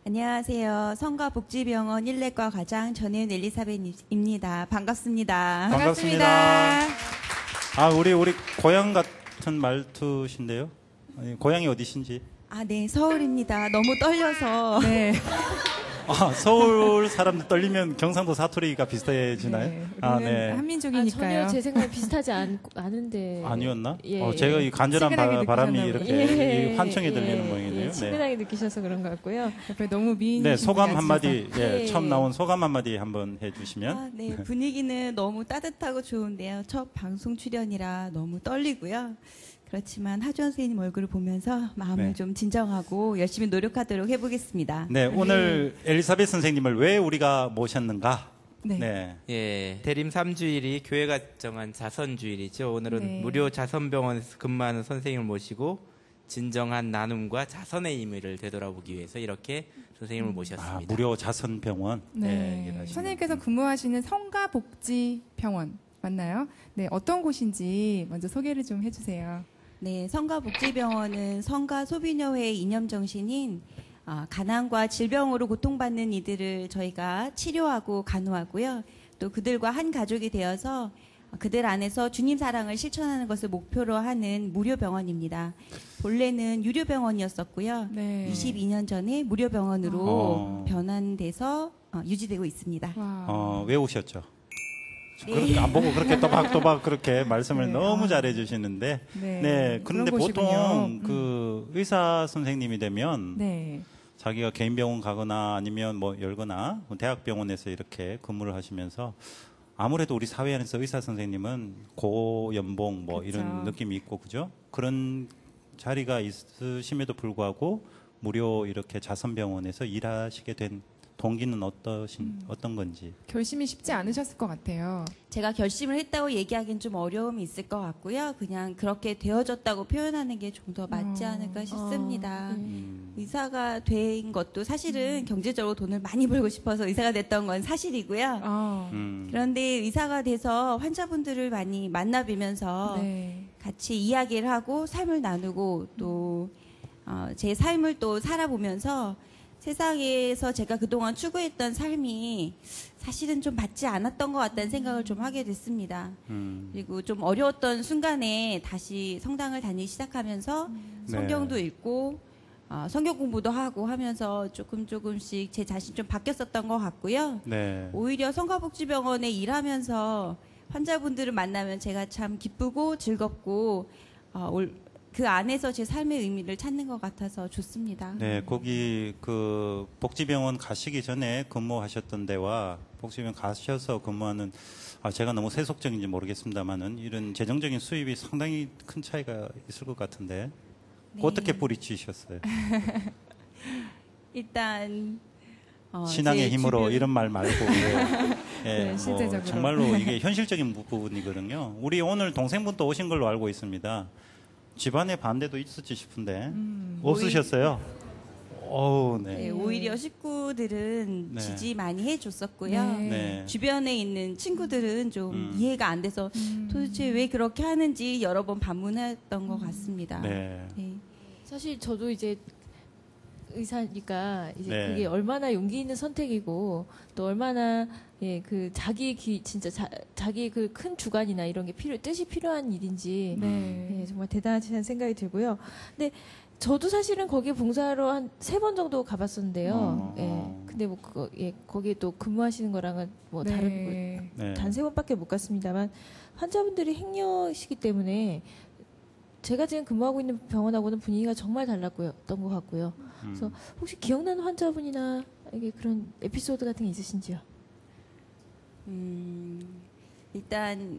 안녕하세요. 성가복지병원 일내과 과장 저는 엘리사벳입니다. 반갑습니다. 반갑습니다. 우리 고향 같은 말투신데요. 아니, 고향이 어디신지? 네, 서울입니다. 너무 떨려서. 네. 서울 사람들 떨리면 경상도 사투리가 비슷해지나요? 네. 우리는 한민족이니까요. 전혀 제 생각에 비슷하지 않은데. 아니었나? 예, 제가 이 간절한 친근하게 바람이 느끼셨나 이렇게 예, 환청이 들리는 예, 모양이네요. 예, 친근하게 느끼셔서 그런 것 같고요. 옆에 너무 미인. 네, 소감 한마디, 예. 처음 나온 소감 한마디 한번 해주시면. 네, 분위기는 너무 따뜻하고 좋은데요. 첫 방송 출연이라 너무 떨리고요. 그렇지만 하주원 선생님 얼굴을 보면서 마음을 네. 좀 진정하고 열심히 노력하도록 해보겠습니다. 네, 오늘 엘리사벳 선생님을 왜 우리가 모셨는가? 네. 네. 예, 대림 3주일이 교회가 정한 자선주일이죠. 오늘은 네. 무료 자선병원에서 근무하는 선생님을 모시고 진정한 나눔과 자선의 의미를 되돌아보기 위해서 이렇게 선생님을 아, 모셨습니다. 무료 자선병원. 네. 일하시는 선생님께서 분. 근무하시는 성가복지병원 맞나요? 네, 어떤 곳인지 먼저 소개를 좀 해주세요. 네, 성가복지병원은 성가소비녀회의 이념정신인 가난과 질병으로 고통받는 이들을 저희가 치료하고 간호하고요. 또 그들과 한 가족이 되어서 그들 안에서 주님 사랑을 실천하는 것을 목표로 하는 무료 병원입니다. 본래는 유료 병원이었었고요. 네. 22년 전에 무료 병원으로 변환돼서 유지되고 있습니다. 와. 왜 오셨죠? 네. 그렇게 안 보고 그렇게 또박또박 그렇게 말씀을 네. 너무 잘해 주시는데. 네. 네. 그런데 그런 보통 곳이군요. 그 의사 선생님이 되면 네. 자기가 개인 병원 가거나 아니면 뭐 열거나 뭐 대학병원에서 이렇게 근무를 하시면서 아무래도 우리 사회 안에서 의사 선생님은 고연봉 뭐 그쵸. 이런 느낌이 있고 그죠? 그런 자리가 있으심에도 불구하고 무료 이렇게 자선병원에서 일하시게 된 동기는 어떤 건지. 결심이 쉽지 않으셨을 것 같아요. 제가 결심을 했다고 얘기하기는 좀 어려움이 있을 것 같고요. 그냥 그렇게 되어졌다고 표현하는 게 좀 더 맞지 않을까 싶습니다. 의사가 된 것도 사실은 경제적으로 돈을 많이 벌고 싶어서 의사가 됐던 건 사실이고요. 그런데 의사가 돼서 환자분들을 많이 만나뵈면서 네. 같이 이야기를 하고 삶을 나누고 또 제 삶을 또 살아보면서 세상에서 제가 그동안 추구했던 삶이 사실은 좀 맞지 않았던 것 같다는 생각을 좀 하게 됐습니다. 그리고 좀 어려웠던 순간에 다시 성당을 다니기 시작하면서 성경도 읽고 성경 공부도 하고 하면서 조금씩 제 자신 좀 바뀌었었던 것 같고요. 네. 오히려 성가복지병원에 일하면서 환자분들을 만나면 제가 참 기쁘고 즐겁고 그 안에서 제 삶의 의미를 찾는 것 같아서 좋습니다. 네, 거기 그 복지병원 가시기 전에 근무하셨던 데와 복지병원 가셔서 근무하는 제가 너무 세속적인지 모르겠습니다만은 이런 재정적인 수입이 상당히 큰 차이가 있을 것 같은데 네. 어떻게 뿌리치셨어요? 일단 신앙의 제 힘으로 주변- 이런 말 말고 네, 실제적으로. 정말로 이게 현실적인 부분이거든요. 우리 오늘 동생분도 오신 걸로 알고 있습니다. 집안에 반대도 있었지 싶은데 없으셨어요? 네. 네, 오히려 식구들은 네. 지지 많이 해줬었고요. 네. 네. 주변에 있는 친구들은 좀 이해가 안 돼서 도대체 왜 그렇게 하는지 여러 번 반문했던 것 같습니다. 네. 네. 사실 저도 이제 의사니까 이제 네. 그게 얼마나 용기 있는 선택이고 또 얼마나 그 진짜 자기 그 큰 주관이나 이런 게 뜻이 필요한 일인지 네. 정말 대단하다는 생각이 들고요. 근데 저도 사실은 거기에 봉사로 한 3번 정도 가봤었는데요. 근데 뭐 거기에 또 근무하시는 거랑은 뭐 다른 네. 네. 단 3번밖에 못 갔습니다만 환자분들이 행여시기 때문에 제가 지금 근무하고 있는 병원하고는 분위기가 정말 달랐던 것 같고요. 그래서 혹시 기억나는 환자분이나 이게 그런 에피소드 같은 게 있으신지요? 일단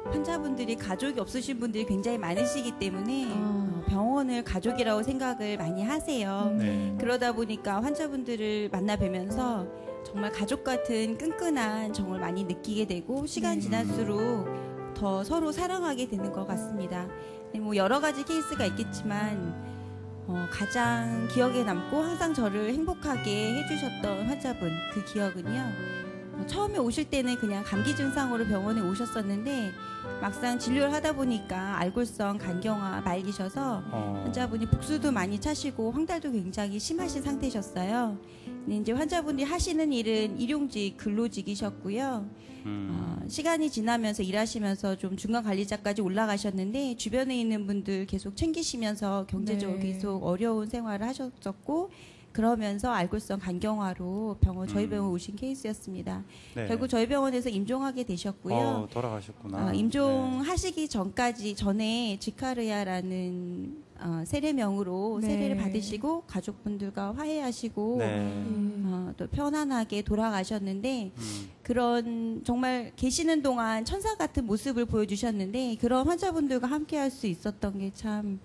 환자분들이 가족이 없으신 분들이 굉장히 많으시기 때문에 아. 병원을 가족이라고 생각을 많이 하세요. 네. 그러다 보니까 환자분들을 만나 뵈면서 정말 가족 같은 끈끈한 정을 많이 느끼게 되고 시간 지날수록 더 서로 사랑하게 되는 것 같습니다. 뭐 여러 가지 케이스가 있겠지만 가장 기억에 남고 항상 저를 행복하게 해주셨던 환자분 그 기억은요. 처음에 오실 때는 그냥 감기 증상으로 병원에 오셨었는데 막상 진료를 하다 보니까 알골성 간경화 말기셔서 환자분이 복수도 많이 차시고 황달도 굉장히 심하신 상태셨어요. 근데 이제 환자분이 하시는 일은 일용직 근로직이셨고요. 시간이 지나면서 일하시면서 좀 중간 관리자까지 올라가셨는데 주변에 있는 분들 계속 챙기시면서 경제적으로 네. 계속 어려운 생활을 하셨었고 그러면서 알코올성 간경화로 저희 병원 오신 케이스였습니다. 네. 결국 저희 병원에서 임종하게 되셨고요. 돌아가셨구나. 임종하시기 전에 지카르야라는 세례명으로 네. 세례를 받으시고 가족분들과 화해하시고 네. 또 편안하게 돌아가셨는데 그런 정말 계시는 동안 천사 같은 모습을 보여주셨는데 그런 환자분들과 함께할 수 있었던 게 참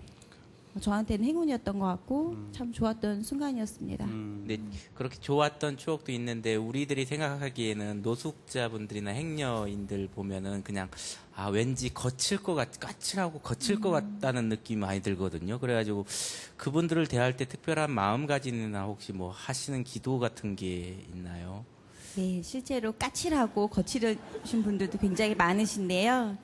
저한테는 행운이었던 것 같고 참 좋았던 순간이었습니다. 근데 그렇게 좋았던 추억도 있는데 우리들이 생각하기에는 노숙자분들이나 행여인들 보면은 그냥 왠지 까칠하고 거칠 것 같다는 느낌이 많이 들거든요. 그래가지고 그분들을 대할 때 특별한 마음가짐이나 혹시 뭐 하시는 기도 같은 게 있나요? 네, 실제로 까칠하고 거칠으신 분들도 굉장히 많으신데요.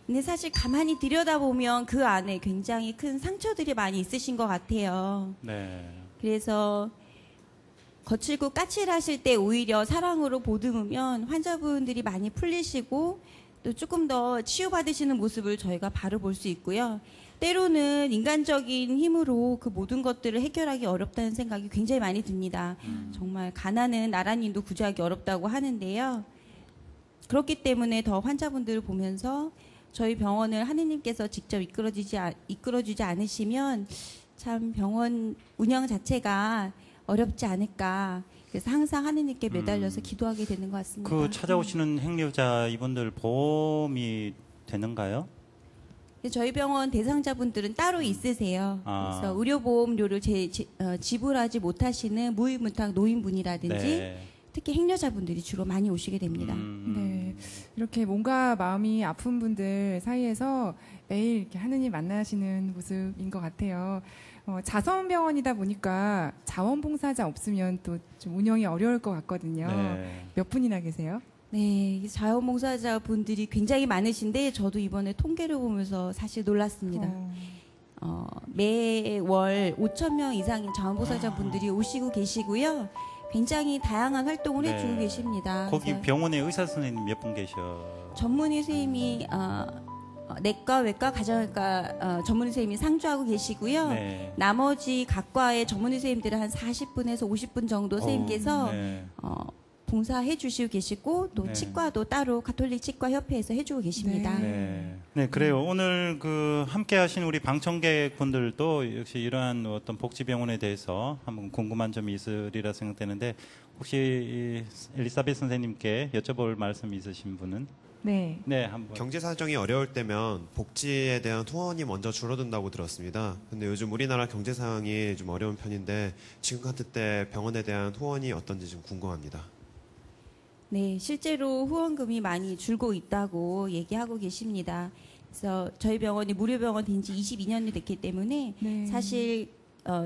근데 사실 가만히 들여다보면 그 안에 굉장히 큰 상처들이 많이 있으신 것 같아요. 네. 그래서 거칠고 까칠하실 때 오히려 사랑으로 보듬으면 환자분들이 많이 풀리시고 또 조금 더 치유받으시는 모습을 저희가 바로 볼 수 있고요. 때로는 인간적인 힘으로 그 모든 것들을 해결하기 어렵다는 생각이 굉장히 많이 듭니다. 정말 가난은 나라님도 구제하기 어렵다고 하는데요. 그렇기 때문에 더 환자분들을 보면서 저희 병원을 하느님께서 직접 이끌어주지 않으시면 참 병원 운영 자체가 어렵지 않을까. 그래서 항상 하느님께 매달려서 기도하게 되는 것 같습니다. 그 찾아오시는 행려자 이분들 보험이 되는가요? 저희 병원 대상자분들은 따로 있으세요. 그래서 의료보험료를 지불하지 못하시는 무위무탁 노인분이라든지 네. 특히 행여자분들이 주로 많이 오시게 됩니다. 네. 이렇게 뭔가 마음이 아픈 분들 사이에서 매일 이렇게 하느님 만나시는 모습인 것 같아요. 자선병원이다 보니까 자원봉사자 없으면 또 좀 운영이 어려울 것 같거든요. 네. 몇 분이나 계세요? 네, 자원봉사자 분들이 굉장히 많으신데 저도 이번에 통계를 보면서 사실 놀랐습니다. 매월 5,000명 이상의 자원봉사자 분들이 오시고 계시고요. 굉장히 다양한 활동을 네. 해주고 계십니다. 거기 그래서 병원에 의사 선생님 몇 분 계셔? 전문의 선생님이 내과, 외과, 가정의과 전문의 선생님이 상주하고 계시고요. 네. 나머지 각과의 전문의 선생님들은 한 40분에서 50분 정도 선생님께서 네. 봉사해 주시고 계시고 또 네. 치과도 따로 가톨릭 치과 협회에서 해주고 계십니다. 네, 그래요. 오늘 그 함께 하신 우리 방청객 분들도 역시 이러한 어떤 복지병원에 대해서 한번 궁금한 점이 있으리라 생각되는데 혹시 이 엘리사벳 선생님께 여쭤볼 말씀이 있으신 분은? 네. 네, 한번. 경제 사정이 어려울 때면 복지에 대한 후원이 먼저 줄어든다고 들었습니다. 근데 요즘 우리나라 경제 상황이 좀 어려운 편인데 지금 같은 때 병원에 대한 후원이 어떤지 좀 궁금합니다. 네, 실제로 후원금이 많이 줄고 있다고 얘기하고 계십니다. 그래서 저희 병원이 무료병원 된 지 22년이 됐기 때문에 네. 사실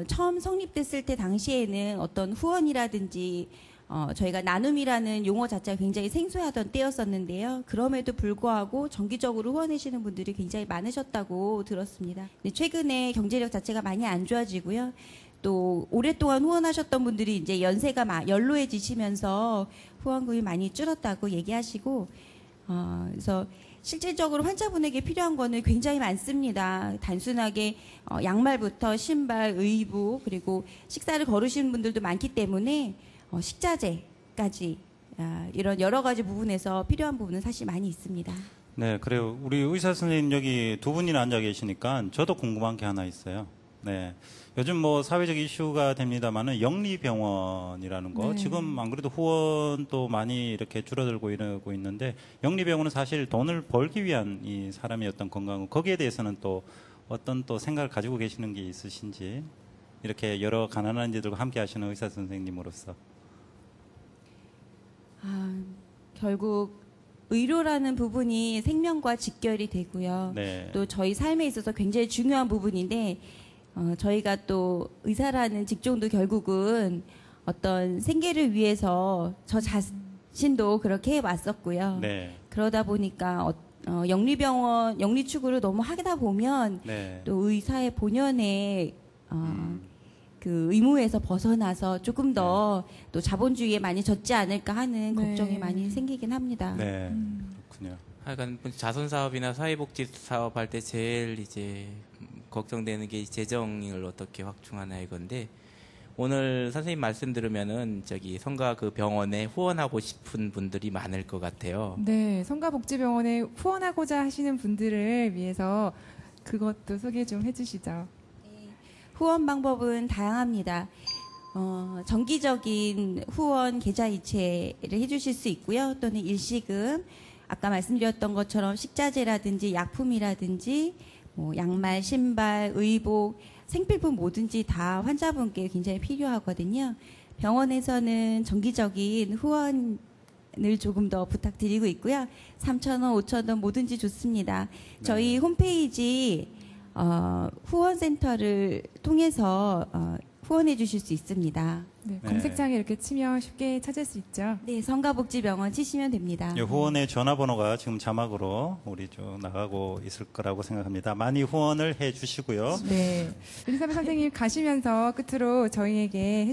처음 성립됐을 때 당시에는 어떤 후원이라든지 저희가 나눔이라는 용어 자체가 굉장히 생소하던 때였었는데요. 그럼에도 불구하고 정기적으로 후원하시는 분들이 굉장히 많으셨다고 들었습니다. 근데 최근에 경제력 자체가 많이 안 좋아지고요. 또 오랫동안 후원하셨던 분들이 이제 연세가 연로해지시면서 후원금이 많이 줄었다고 얘기하시고 그래서 실질적으로 환자분에게 필요한 거는 굉장히 많습니다. 단순하게 양말부터 신발, 의복 그리고 식사를 거르시는 분들도 많기 때문에 식자재까지 이런 여러 가지 부분에서 필요한 부분은 사실 많이 있습니다. 네, 그래요. 우리 의사 선생님 여기 두 분이나 앉아 계시니까 저도 궁금한 게 하나 있어요. 네. 요즘 뭐 사회적 이슈가 됩니다만은 영리병원이라는 거 네. 지금 안 그래도 후원도 많이 이렇게 줄어들고 이러고 있는데 영리병원은 사실 돈을 벌기 위한 이 사람의 어떤 건강 거기에 대해서는 또 어떤 또 생각을 가지고 계시는 게 있으신지 이렇게 여러 가난한 이들과 함께 하시는 의사 선생님으로서 결국 의료라는 부분이 생명과 직결이 되고요. 네. 또 저희 삶에 있어서 굉장히 중요한 부분인데 저희가 또 의사라는 직종도 결국은 어떤 생계를 위해서 저 자신도 그렇게 해왔었고요. 네. 그러다 보니까 영리병원, 영리추구를 너무 하다 보면 네. 또 의사의 본연의 그 의무에서 벗어나서 조금 더 또 자본주의에 많이 젖지 않을까 하는 네. 걱정이 많이 생기긴 합니다. 네. 그렇군요. 하여간 자선 사업이나 사회복지 사업 할 때 제일 이제 걱정되는 게 재정을 어떻게 확충하나 이건데 오늘 선생님 말씀 들으면은 저기 성가 그 병원에 후원하고 싶은 분들이 많을 것 같아요. 네, 성가복지병원에 후원하고자 하시는 분들을 위해서 그것도 소개 좀 해주시죠. 후원 방법은 다양합니다. 정기적인 후원 계좌 이체를 해주실 수 있고요. 또는 일시금, 아까 말씀드렸던 것처럼 식자재라든지 약품이라든지 뭐 양말, 신발, 의복, 생필품 뭐든지 다 환자분께 굉장히 필요하거든요. 병원에서는 정기적인 후원을 조금 더 부탁드리고 있고요. 3,000원, 5,000원 뭐든지 좋습니다. 저희 홈페이지 후원센터를 통해서 후원해 주실 수 있습니다. 네, 검색창에 이렇게 치면 쉽게 찾을 수 있죠. 네, 성가복지병원 치시면 됩니다. 후원의 전화번호가 지금 자막으로 우리 쭉 나가고 있을 거라고 생각합니다. 많이 후원을 해 주시고요. 네, 엘리사벳 선생님 가시면서 끝으로 저희에게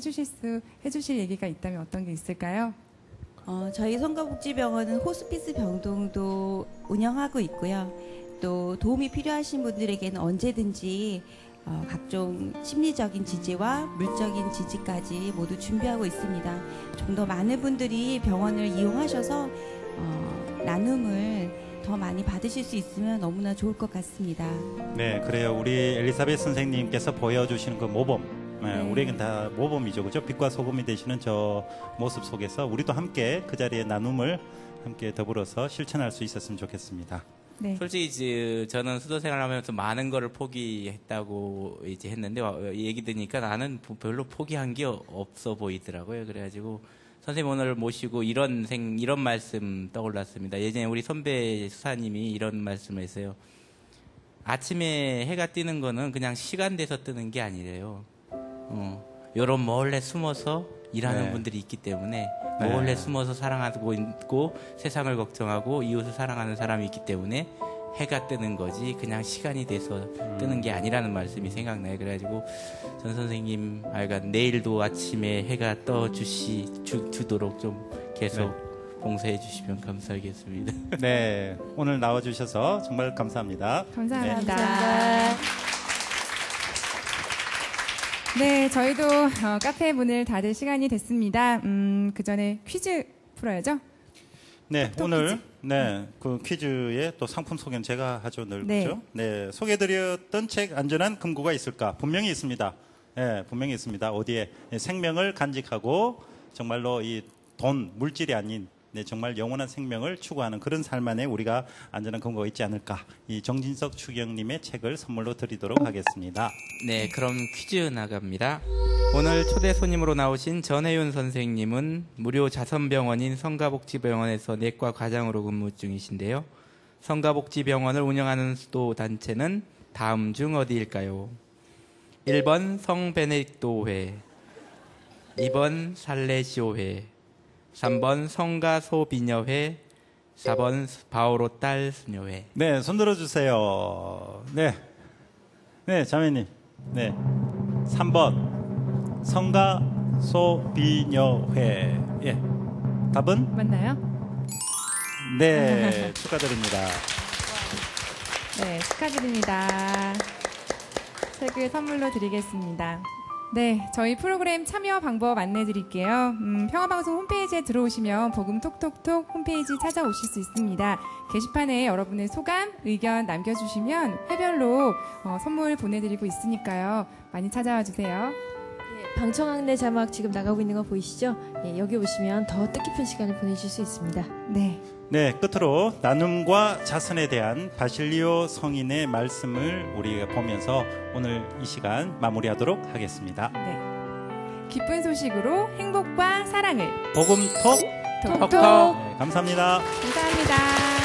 해주실 얘기가 있다면 어떤 게 있을까요? 저희 성가복지병원은 호스피스 병동도 운영하고 있고요. 또 도움이 필요하신 분들에게는 언제든지 각종 심리적인 지지와 물적인 지지까지 모두 준비하고 있습니다. 좀 더 많은 분들이 병원을 이용하셔서 나눔을 더 많이 받으실 수 있으면 너무나 좋을 것 같습니다. 네, 그래요. 우리 엘리사벳 선생님께서 보여주시는 그 모범, 네. 우리에겐 다 모범이죠, 그죠? 빛과 소금이 되시는 저 모습 속에서 우리도 함께 그 자리에 나눔을 함께 더불어서 실천할 수 있었으면 좋겠습니다. 네. 솔직히 저는 수도 생활하면서 많은 거를 포기했다고 이제 했는데 얘기 들으니까 나는 별로 포기한 게 없어 보이더라고요. 그래가지고 선생님 오늘 모시고 이런 말씀 떠올랐습니다. 예전에 우리 선배 수사님이 이런 말씀을 했어요. 아침에 해가 뜨는 거는 그냥 시간 돼서 뜨는 게 아니래요. 요런 몰래 숨어서 일하는 네. 분들이 있기 때문에 네. 몰래 숨어서 사랑하고 있고 세상을 걱정하고 이웃을 사랑하는 사람이 있기 때문에 해가 뜨는 거지 그냥 시간이 돼서 뜨는 게 아니라는 말씀이 생각나요. 그래가지고 전 선생님 하여간 내일도 아침에 해가 주도록 좀 계속 봉사해 주시면 감사하겠습니다. 네, 오늘 나와주셔서 정말 감사합니다. 감사합니다. 네, 저희도 카페 문을 닫을 시간이 됐습니다. 그 전에 퀴즈 풀어야죠. 네, 오늘 그 퀴즈의 또 상품 소개는 제가 하죠, 늘 네. 그죠? 네, 소개드렸던 책 안전한 금고가 있을까? 분명히 있습니다. 네, 분명히 있습니다. 어디에 생명을 간직하고 정말로 이 돈, 물질이 아닌 정말 영원한 생명을 추구하는 그런 삶 안에 우리가 안전한 금고가 있지 않을까? 이 정진석 추경님의 책을 선물로 드리도록 하겠습니다. 네, 그럼 퀴즈 나갑니다. 오늘 초대 손님으로 나오신 전혜윤 선생님은 무료 자선병원인 성가복지병원에서 내과 과장으로 근무 중이신데요. 성가복지병원을 운영하는 수도 단체는 다음 중 어디일까요? 1번 성베네딕토회, 2번 살레시오회, 3번 성가소비녀회, 4번 바오로 딸 수녀회. 네, 손 들어주세요. 네, 자매님. 네, 3번 성가소비녀회. 예, 답은? 맞나요? 네, 축하드립니다. 네, 축하드립니다. 책을 선물로 드리겠습니다. 네, 저희 프로그램 참여 방법 안내드릴게요. 평화방송 홈페이지에 들어오시면 복음 톡톡톡 홈페이지 찾아오실 수 있습니다. 게시판에 여러분의 소감, 의견 남겨주시면 회별로 선물 보내드리고 있으니까요. 많이 찾아와 주세요. 방청 안내 자막 지금 나가고 있는 거 보이시죠? 예, 여기 오시면 더 뜻깊은 시간을 보내실 수 있습니다. 네. 네, 끝으로 나눔과 자선에 대한 바실리오 성인의 말씀을 우리가 보면서 오늘 이 시간 마무리하도록 하겠습니다. 네. 기쁜 소식으로 행복과 사랑을 복음톡 톡톡. 네, 감사합니다. 감사합니다.